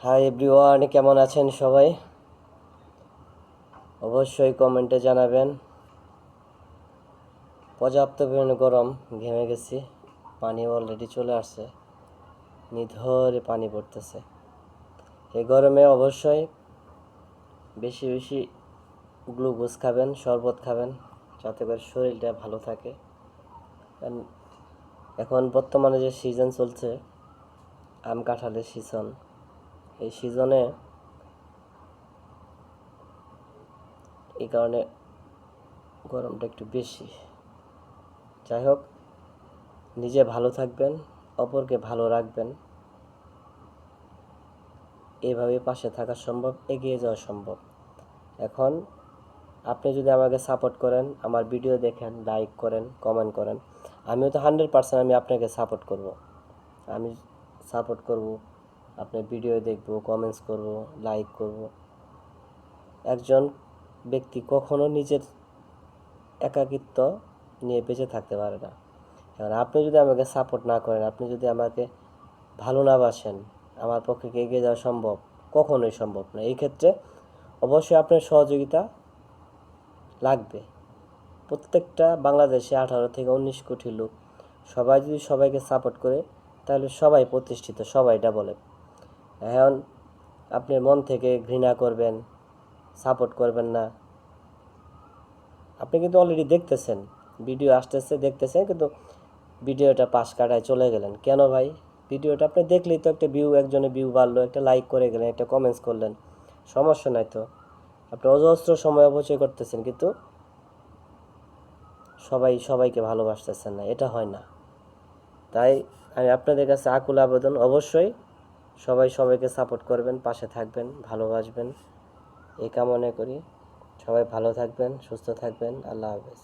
Hi everyone, কেমন আছেন সবাই? অবশ্যই কমেন্টে জানাবেন। পর্যাপ্ত পরিমাণে গরম, ঘেমে গেছি। পানি অলরেডি চলে আসছে, নিধরে পানি পড়তেছে। এই গরমে অবশ্যই বেশি বেশি গ্লুকোজ খাবেন, শরবত খাবেন, যাতে করে শরীরটা ভালো থাকে। এখন বর্তমানে যে সিজন চলছে, আম কাঁঠালের সিজন, এই সিজনে এই কারণে গরমটা একটু বেশি। যাই হোক, নিজে ভালো থাকবেন, অপরকে ভালো রাখবেন। এভাবে পাশে থাকা সম্ভব, এগিয়ে যাওয়া সম্ভব। এখন আপনি যদি আমাকে সাপোর্ট করেন, আমার ভিডিও দেখেন, লাইক করেন, কমেন্ট করেন, আমিও তো 100% আমি আপনাকে সাপোর্ট করব। আমি সাপোর্ট করব, আপনার ভিডিও দেখব, কমেন্টস করব, লাইক করব। একজন ব্যক্তি কখনো নিজের একাকিত্ব নিয়ে বেঁচে থাকতে পারে না। এবার আপনি যদি আমাকে সাপোর্ট না করেন, আপনি যদি আমাকে ভালো না বাসেন, আমার পক্ষে কি এগিয়ে যাওয়া সম্ভব? কখনোই সম্ভব না। এই ক্ষেত্রে অবশ্যই আপনার সহযোগিতা লাগবে। প্রত্যেকটা বাংলাদেশে 18 থেকে 19 কোটি লোক, সবাই যদি সবাইকে সাপোর্ট করে, তাহলে সবাই প্রতিষ্ঠিত, সবাই বলে। এখন আপনি মন থেকে ঘৃণা করবেন, সাপোর্ট করবেন না। আপনি কিন্তু অলরেডি দেখতেছেন, ভিডিও আসতেছে, দেখতেছেন, কিন্তু ভিডিওটা পাশ কাটায় চলে গেলেন কেন ভাই? ভিডিওটা আপনি দেখলেই তো একটা ভিউ, একজনের ভিউ বাড়লো, একটা লাইক করে গেলেন, একটা কমেন্টস করলেন, সমস্যা নাই তো। আপনি অজস্র সময় অপচয় করতেছেন, কিন্তু সবাই সবাইকে ভালোবাসতেছেন না, এটা হয় না। তাই আমি আপনাদের কাছে আকুল আবেদন, অবশ্যই সবাই সবাইকে সাপোর্ট করবেন, পাশে থাকবেন, ভালোবাসবেন, এই কামনা করি। সবাই ভালো থাকবেন, সুস্থ থাকবেন। আল্লাহ হাফেজ।